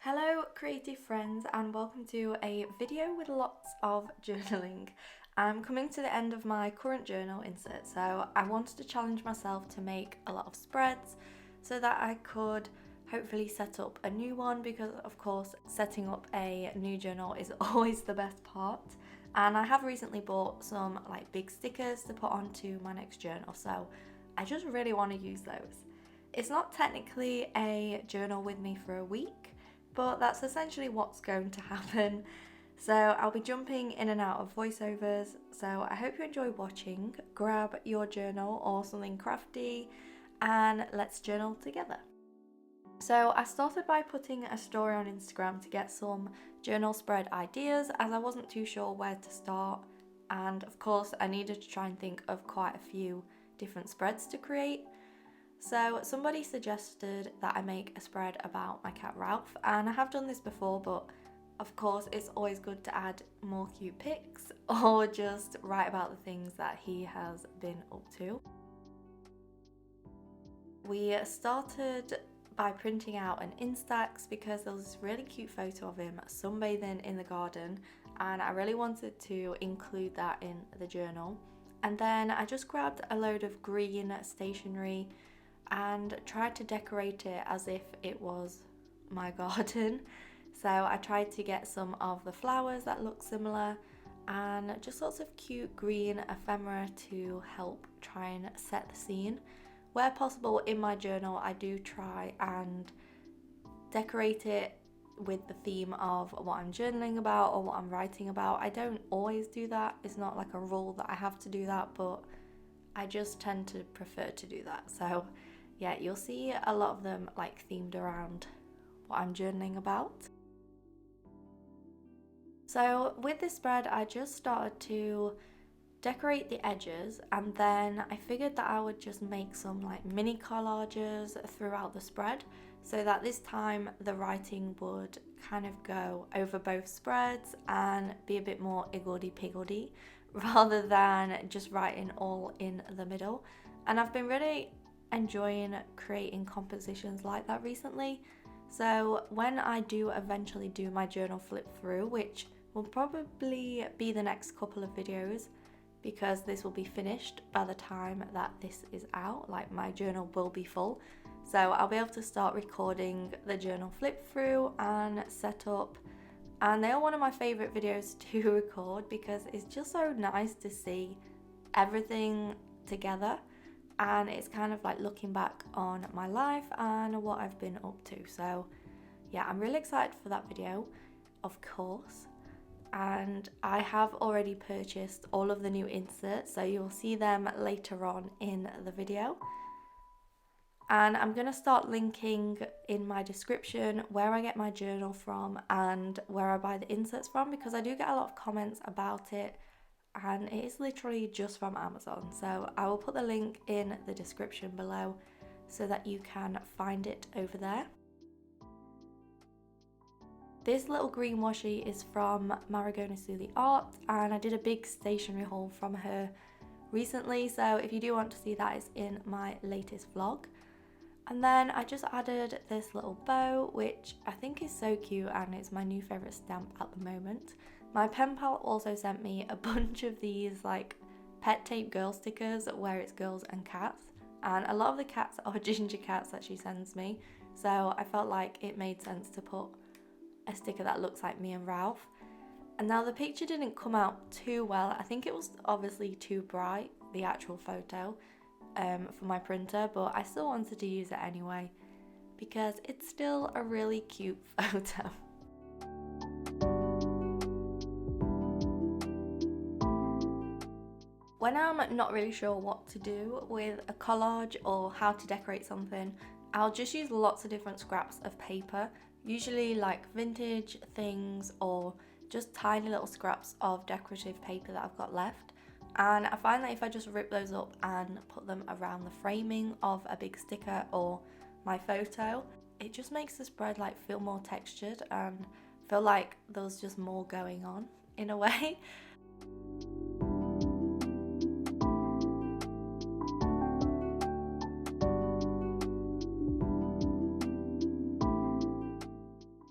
Hello creative friends and welcome to a video with lots of journaling. I'm coming to the end of my current journal insert, so I wanted to challenge myself to make a lot of spreads so that I could hopefully set up a new one, because of course setting up a new journal is always the best part. And I have recently bought some like big stickers to put onto my next journal, so I just really want to use those. It's not technically a journal with me for a week, but that's essentially what's going to happen. So I'll be jumping in and out of voiceovers, so I hope you enjoy watching. Grab your journal or something crafty and let's journal together. So I started by putting a story on Instagram to get some journal spread ideas, as I wasn't too sure where to start, and of course I needed to try and think of quite a few different spreads to create. So somebody suggested that I make a spread about my cat Ralph, and I have done this before, but of course it's always good to add more cute pics or just write about the things that he has been up to. We started by printing out an Instax because there was this really cute photo of him sunbathing in the garden, and I really wanted to include that in the journal. And then I just grabbed a load of green stationery and tried to decorate it as if it was my garden. So I tried to get some of the flowers that look similar and just lots of cute green ephemera to help try and set the scene. Where possible in my journal, I do try and decorate it with the theme of what I'm journaling about or what I'm writing about. I don't always do that. It's not like a rule that I have to do that, but I just tend to prefer to do that. So yeah, you'll see a lot of them like themed around what I'm journaling about. So with this spread, I just started to decorate the edges, and then I figured that I would just make some like mini collages throughout the spread, so that this time the writing would kind of go over both spreads and be a bit more iggledy-piggledy rather than just writing all in the middle. And I've been really enjoying creating compositions like that recently. So when I do eventually do my journal flip through, which will probably be the next couple of videos, because this will be finished by the time that this is out, like my journal will be full, so I'll be able to start recording the journal flip through and set up. And they are one of my favorite videos to record because it's just so nice to see everything together, and it's kind of like looking back on my life and what I've been up to. So yeah, I'm really excited for that video, of course. And I have already purchased all of the new inserts, so you'll see them later on in the video. And I'm going to start linking in my description where I get my journal from and where I buy the inserts from, because I do get a lot of comments about it, and it is literally just from Amazon. So I will put the link in the description below so that you can find it over there. This little green washi is from Marigona Suli Art, and I did a big stationery haul from her recently, so if you do want to see that, it's in my latest vlog. And then I just added this little bow, which I think is so cute, and it's my new favourite stamp at the moment. My pen pal also sent me a bunch of these like pet tape girl stickers where it's girls and cats, and a lot of the cats are ginger cats that she sends me, so I felt like it made sense to put a sticker that looks like me and Ralph. And now the picture didn't come out too well. I think it was obviously too bright, the actual photo, for my printer, but I still wanted to use it anyway because it's still a really cute photo. When I'm not really sure what to do with a collage or how to decorate something, I'll just use lots of different scraps of paper, usually like vintage things or just tiny little scraps of decorative paper that I've got left. And I find that if I just rip those up and put them around the framing of a big sticker or my photo, it just makes the spread like feel more textured and feel like there's just more going on in a way.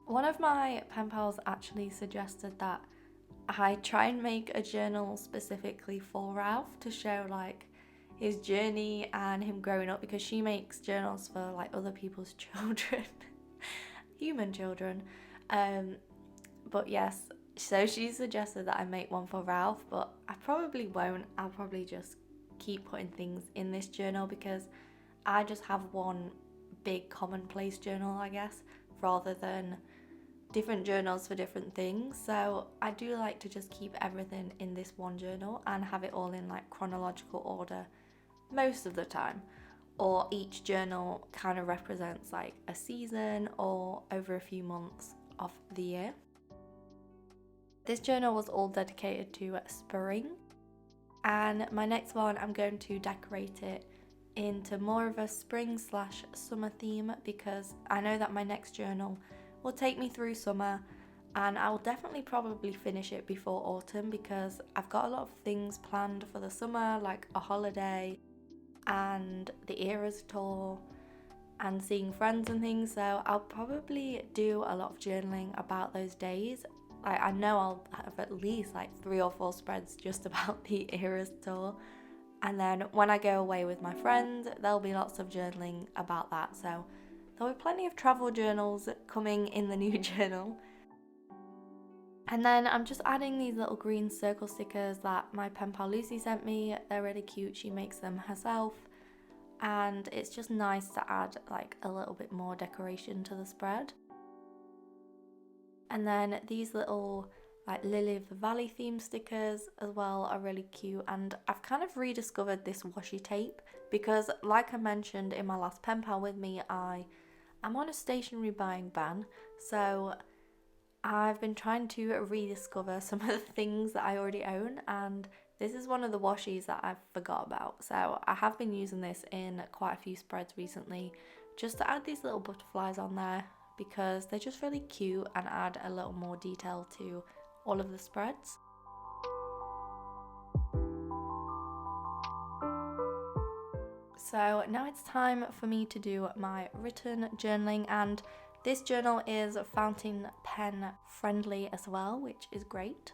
One one of my pen pals actually suggested that I try and make a journal specifically for Ralph to show like his journey and him growing up, because she makes journals for like other people's children, human children. But yes, so she suggested that I make one for Ralph, but I probably won't. I'll probably just keep putting things in this journal because I just have one big commonplace journal, I guess, rather than different journals for different things. So I do like to just keep everything in this one journal and have it all in like chronological order most of the time, or each journal kind of represents like a season or over a few months of the year. This journal was all dedicated to spring, and my next one I'm going to decorate it into more of a spring/summer theme, because I know that my next journal will take me through summer, and I will definitely probably finish it before autumn because I've got a lot of things planned for the summer, like a holiday and the Eras tour and seeing friends and things. So I'll probably do a lot of journaling about those days. Like, I know I'll have at least like 3 or 4 spreads just about the Eras tour, and then when I go away with my friends there'll be lots of journaling about that. So there'll be plenty of travel journals coming in the new journal. And then I'm just adding these little green circle stickers that my pen pal Lucy sent me. They're really cute, she makes them herself, and it's just nice to add like a little bit more decoration to the spread. And then these little like Lily of the Valley theme stickers as well are really cute, and I've kind of rediscovered this washi tape because, like I mentioned in my last pen pal with me, I'm on a stationery buying ban, so I've been trying to rediscover some of the things that I already own, and this is one of the washies that I've forgot about. So I have been using this in quite a few spreads recently just to add these little butterflies on there because they're just really cute and add a little more detail to all of the spreads. So now it's time for me to do my written journaling, and this journal is fountain pen friendly as well, which is great.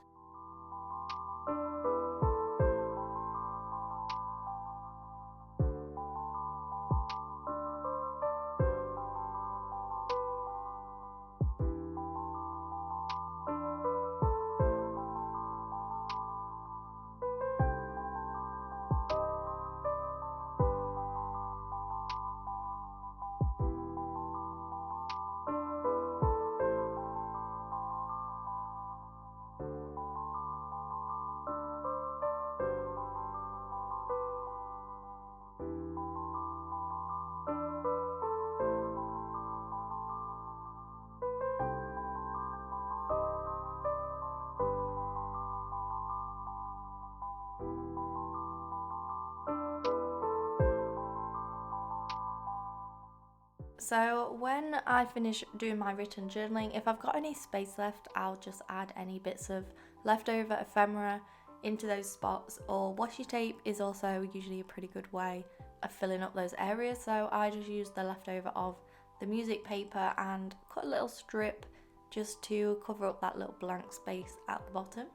So when I finish doing my written journaling, if I've got any space left, I'll just add any bits of leftover ephemera into those spots, or washi tape is also usually a pretty good way of filling up those areas. So I just use the leftover of the music paper and cut a little strip just to cover up that little blank space at the bottom.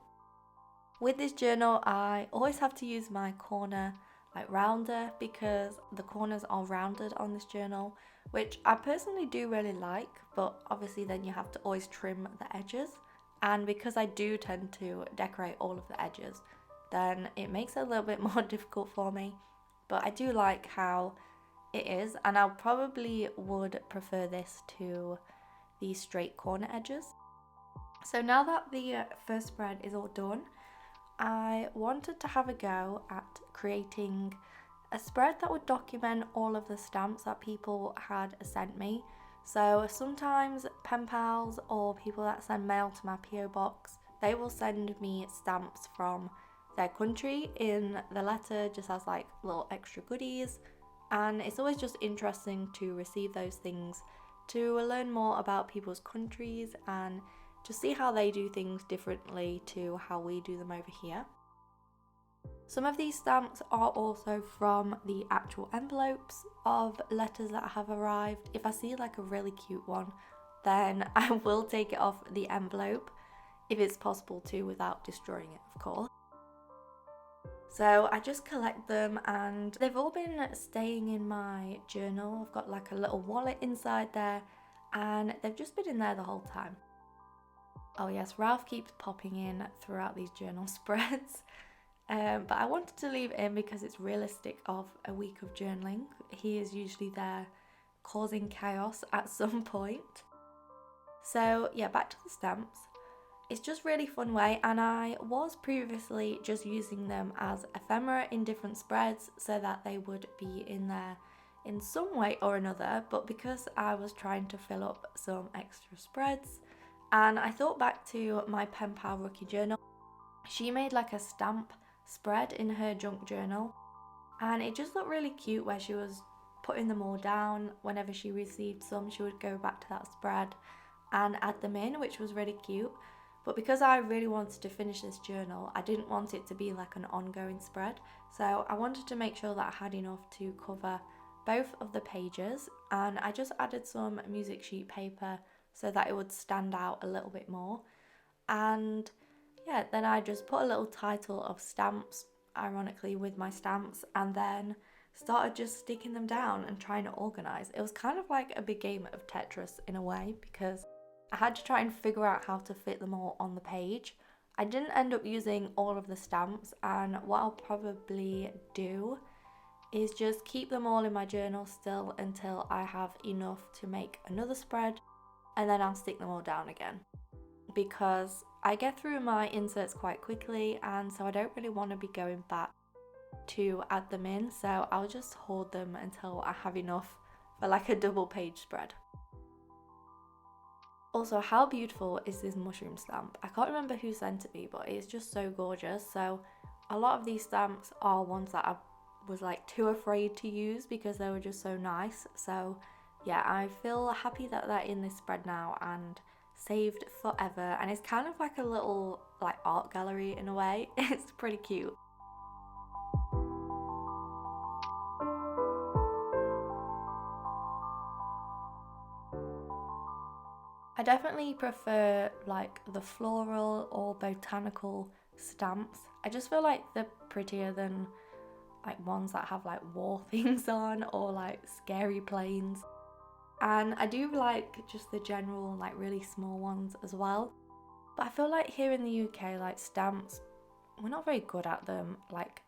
With this journal, I always have to use my corner like rounder because the corners are rounded on this journal, which I personally do really like, but obviously then you have to always trim the edges, and because I do tend to decorate all of the edges, then it makes it a little bit more difficult for me, but I do like how it is, and I probably would prefer this to the straight corner edges. So now that the first spread is all done, I wanted to have a go at creating a spread that would document all of the stamps that people had sent me. So sometimes pen pals or people that send mail to my PO box, they will send me stamps from their country in the letter just as like little extra goodies, and it's always just interesting to receive those things to learn more about people's countries and just see how they do things differently to how we do them over here. Some of these stamps are also from the actual envelopes of letters that have arrived. If I see like a really cute one then I will take it off the envelope, if it's possible to without destroying it, of course. So I just collect them, and they've all been staying in my journal. I've got like a little wallet inside there, and they've just been in there the whole time. Oh yes, Ralph keeps popping in throughout these journal spreads. But I wanted to leave it in because it's realistic of a week of journaling. He is usually there causing chaos at some point. So yeah, back to the stamps. It's just really fun way, and I was previously just using them as ephemera in different spreads so that they would be in there in some way or another, but because I was trying to fill up some extra spreads, and I thought back to my pen pal Rookie journal, she made like a stamp spread in her junk journal, and it just looked really cute where she was putting them all down. Whenever she received some, she would go back to that spread and add them in, which was really cute. But because I really wanted to finish this journal, I didn't want it to be like an ongoing spread. So I wanted to make sure that I had enough to cover both of the pages, and I just added some music sheet paper so that it would stand out a little bit more. And yeah, then I just put a little title of stamps, ironically, with my stamps, and then started just sticking them down and trying to organise. It was kind of like a big game of Tetris in a way, because I had to try and figure out how to fit them all on the page. I didn't end up using all of the stamps, and what I'll probably do is just keep them all in my journal still until I have enough to make another spread, and then I'll stick them all down again, because I get through my inserts quite quickly, and so I don't really want to be going back to add them in, so I'll just hoard them until I have enough for like a double page spread. Also, how beautiful is this mushroom stamp? I can't remember who sent it me, but it's just so gorgeous. So a lot of these stamps are ones that I was like too afraid to use because they were just so nice. So yeah, I feel happy that they're in this spread now and saved forever. And it's kind of like a little like art gallery in a way. It's pretty cute. I definitely prefer like the floral or botanical stamps. I just feel like they're prettier than like ones that have like war things on or like scary planes. And I do like just the general like really small ones as well. But I feel like here in the UK, like stamps, we're not very good at them. Like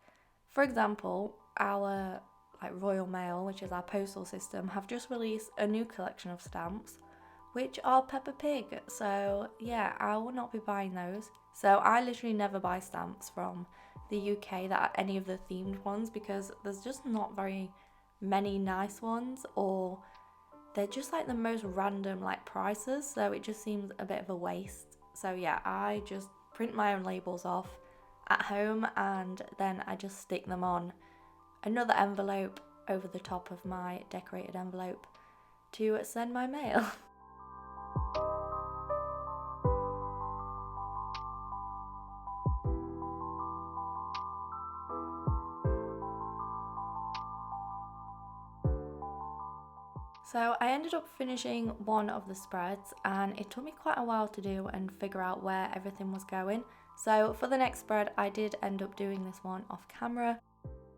for example, our like Royal Mail, which is our postal system, have just released a new collection of stamps which are Peppa Pig. So yeah, I will not be buying those. So I literally never buy stamps from the UK that are any of the themed ones, because there's just not very many nice ones, or they're just like the most random like prices, so it just seems a bit of a waste. So yeah, I just print my own labels off at home, and then I just stick them on another envelope over the top of my decorated envelope to send my mail. So I ended up finishing one of the spreads, and it took me quite a while to do and figure out where everything was going. So for the next spread, I did end up doing this one off camera.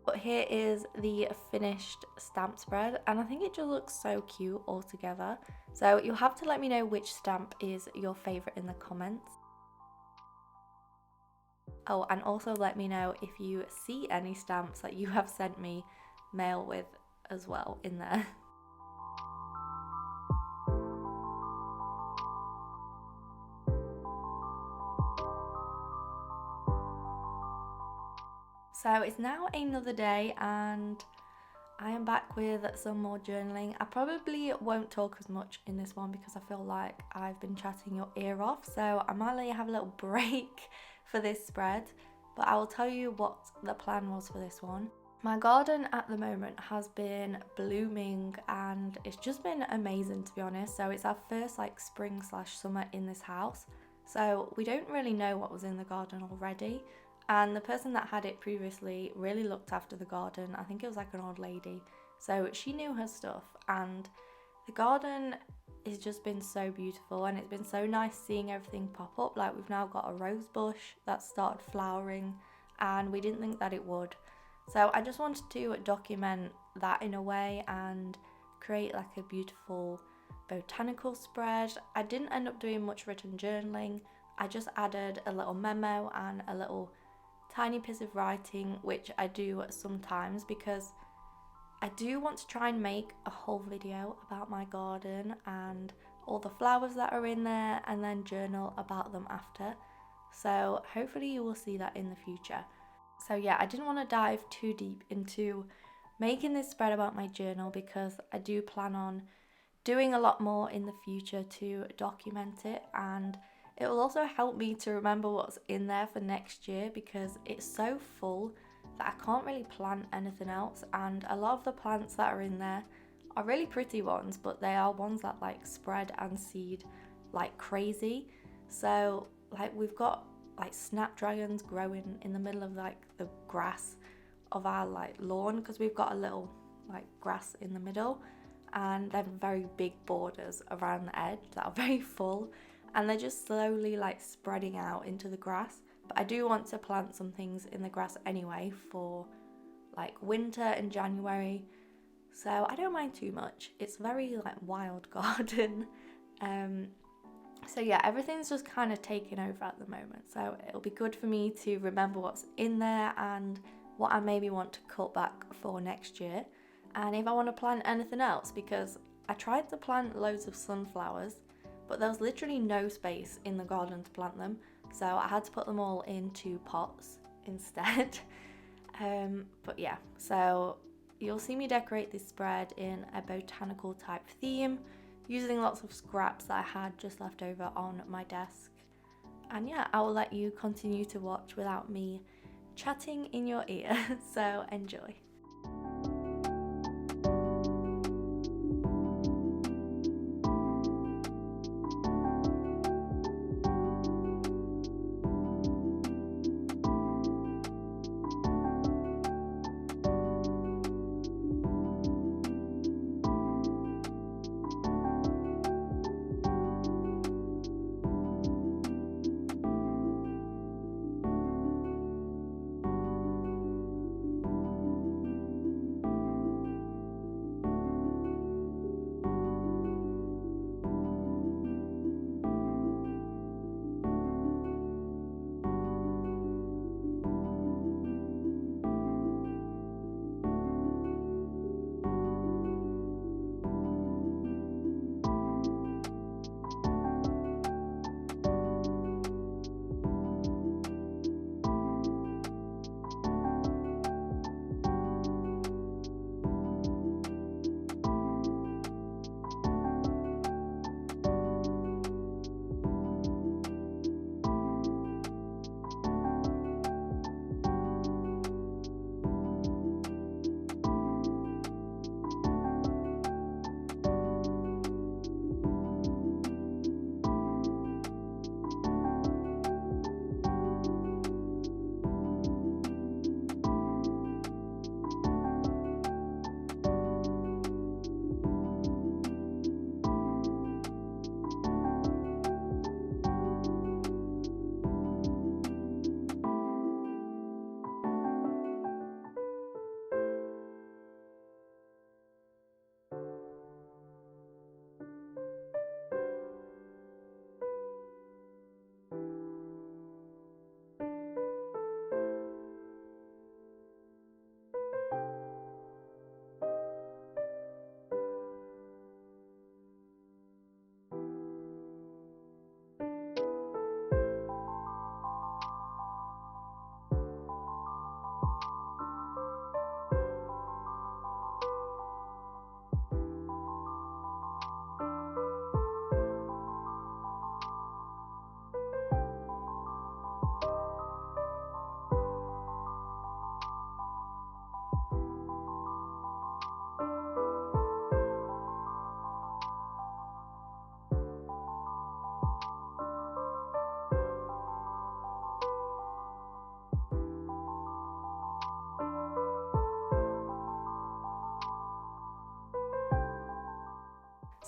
But here is the finished stamp spread, and I think it just looks so cute all together. So you'll have to let me know which stamp is your favourite in the comments. Oh, and also let me know if you see any stamps that you have sent me mail with as well in there. So it's now another day, and I am back with some more journaling. I probably won't talk as much in this one because I feel like I've been chatting your ear off, so I might let you have a little break for this spread, but I will tell you what the plan was for this one. My garden at the moment has been blooming, and it's just been amazing, to be honest. So it's our first like spring/summer in this house, so we don't really know what was in the garden already. And the person that had it previously really looked after the garden. I think it was like an old lady. So she knew her stuff. And the garden it's just been so beautiful, and it's been so nice seeing everything pop up. Like, we've now got a rose bush that started flowering, and we didn't think that it would. So I just wanted to document that in a way and create like a beautiful botanical spread. I didn't end up doing much written journaling. I just added a little memo and a little tiny piece of writing, which I do sometimes because I do want to try and make a whole video about my garden and all the flowers that are in there, and then journal about them after. So hopefully you will see that in the future. So yeah, I didn't want to dive too deep into making this spread about my journal because I do plan on doing a lot more in the future to document it, and it will also help me to remember what's in there for next year because it's so full that I can't really plant anything else. And a lot of the plants that are in there are really pretty ones, but they are ones that like spread and seed like crazy. So like we've got like snapdragons growing in the middle of like the grass of our like lawn because we've got a little like grass in the middle, and they're very big borders around the edge that are very full, and they're just slowly like spreading out into the grass. But I do want to plant some things in the grass anyway for like winter in January, so I don't mind too much. It's very like wild garden. So yeah, everything's just kind of taking over at the moment, so it'll be good for me to remember what's in there and what I maybe want to cut back for next year, and if I want to plant anything else, because I tried to plant loads of sunflowers but there was literally no space in the garden to plant them, so I had to put them all into pots instead. But yeah, so you'll see me decorate this spread in a botanical type theme, using lots of scraps that I had just left over on my desk. And yeah, I will let you continue to watch without me chatting in your ear, so enjoy.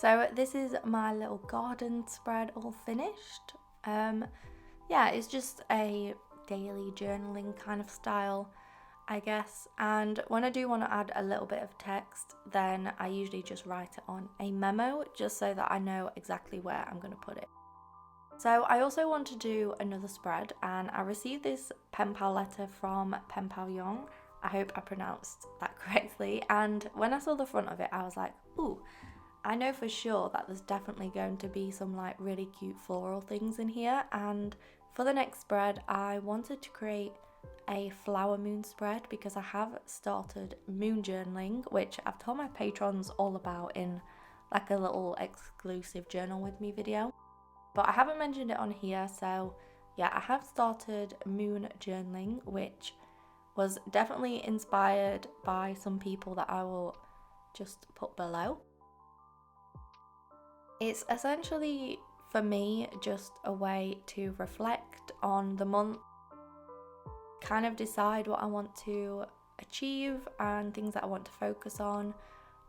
So this is my little garden spread all finished. Yeah, it's just a daily journaling kind of style, I guess. And when I do want to add a little bit of text, then I usually just write it on a memo just so that I know exactly where I'm going to put it. So I also want to do another spread, and I received this pen pal letter from Pen Pal Young. I hope I pronounced that correctly. And when I saw the front of it, I was like, ooh, I know for sure that there's definitely going to be some like really cute floral things in here. And for the next spread, I wanted to create a flower moon spread because I have started moon journaling, which I've told my patrons all about in like a little exclusive journal with me video, but I haven't mentioned it on here. So yeah, I have started moon journaling, which was definitely inspired by some people that I will just put below. It's essentially, for me, just a way to reflect on the month, kind of decide what I want to achieve and things that I want to focus on.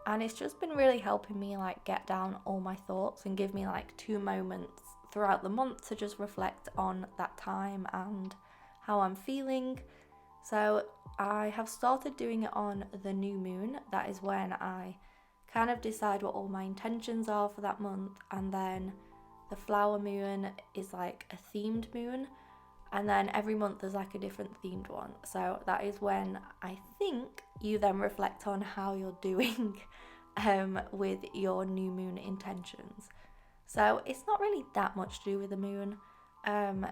And it's just been really helping me like get down all my thoughts and give me like 2 moments throughout the month to just reflect on that time and how I'm feeling. So I have started doing it on the new moon. That is when I kind of decide what all my intentions are for that month, and then the flower moon is like a themed moon, and then every month there's like a different themed one. So that is when I think you then reflect on how you're doing with your new moon intentions. So it's not really that much to do with the moon.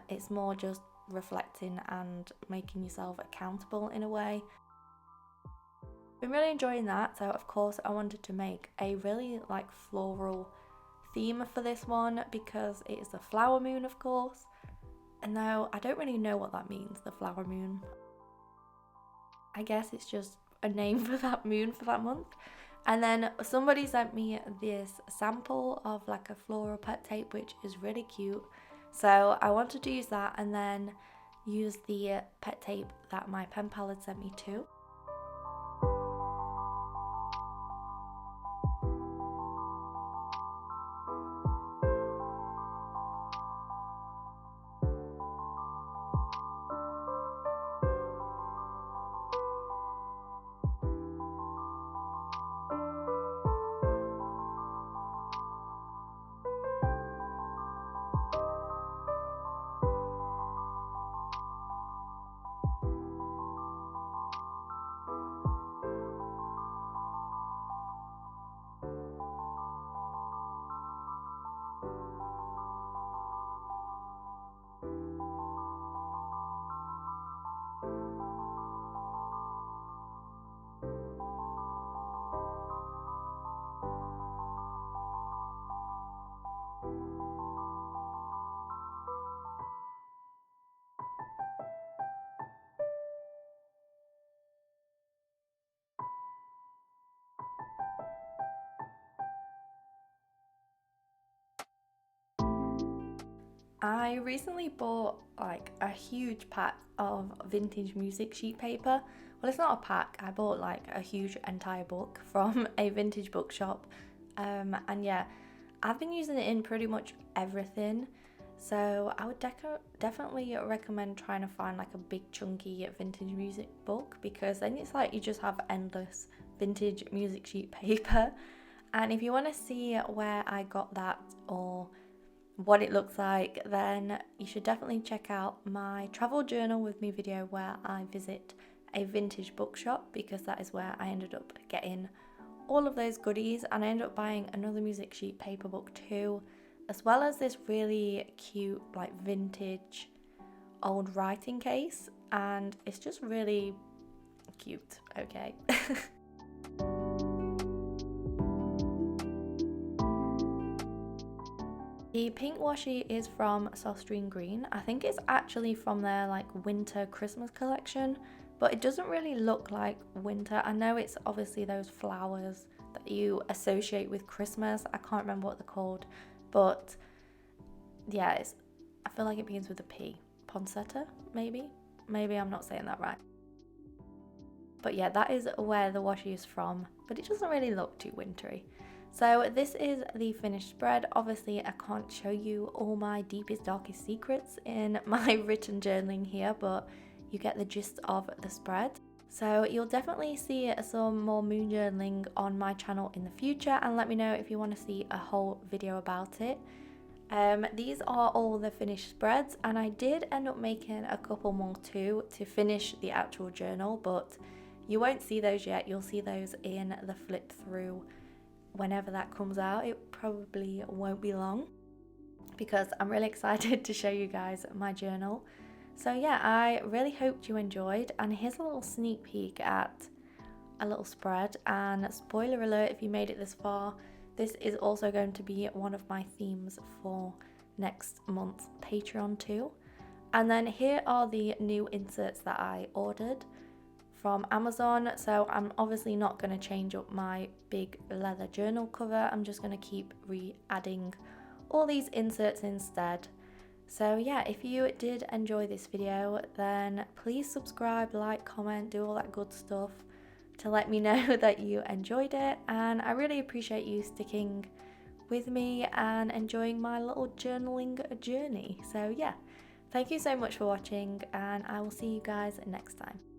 It's more just reflecting and making yourself accountable in a way. Been really enjoying that. So of course I wanted to make a really like floral theme for this one because it is the flower moon, of course. And though I don't really know what that means, the flower moon, I guess it's just a name for that moon for that month. And then somebody sent me this sample of like a floral pet tape, which is really cute. So I wanted to use that and then use the pet tape that my pen pal had sent me too. I recently bought like a huge pack of vintage music sheet paper. Well, it's not a pack, I bought like a huge entire book from a vintage bookshop. And yeah, I've been using it in pretty much everything. So I would definitely recommend trying to find like a big chunky vintage music book, because then it's like you just have endless vintage music sheet paper. And if you want to see where I got that or what it looks like, then you should definitely check out my travel journal with me video where I visit a vintage bookshop, because that is where I ended up getting all of those goodies. And I ended up buying another music sheet paper book too, as well as this really cute like vintage old writing case, and it's just really cute. Okay. The pink washi is from Soft Green. I think it's actually from their like winter Christmas collection, but it doesn't really look like winter. I know it's obviously those flowers that you associate with Christmas. I can't remember what they're called, but yeah, I feel like it begins with a P. Poncetta, maybe? Maybe I'm not saying that right. But yeah, that is where the washi is from, but it doesn't really look too wintry. So this is the finished spread. Obviously I can't show you all my deepest, darkest secrets in my written journaling here, but you get the gist of the spread. So you'll definitely see some more moon journaling on my channel in the future, and let me know if you want to see a whole video about it. These are all the finished spreads, and I did end up making a couple more too to finish the actual journal, but you won't see those yet. You'll see those in the flip through whenever that comes out. It probably won't be long because I'm really excited to show you guys my journal. So yeah, I really hoped you enjoyed, and here's a little sneak peek at a little spread, and spoiler alert if you made it this far, this is also going to be one of my themes for next month's Patreon too. And then here are the new inserts that I ordered from Amazon. So I'm obviously not going to change up my big leather journal cover. I'm just going to keep re-adding all these inserts instead. So yeah, if you did enjoy this video, then please subscribe, like, comment, do all that good stuff to let me know that you enjoyed it. And I really appreciate you sticking with me and enjoying my little journaling journey. So yeah, thank you so much for watching, and I will see you guys next time.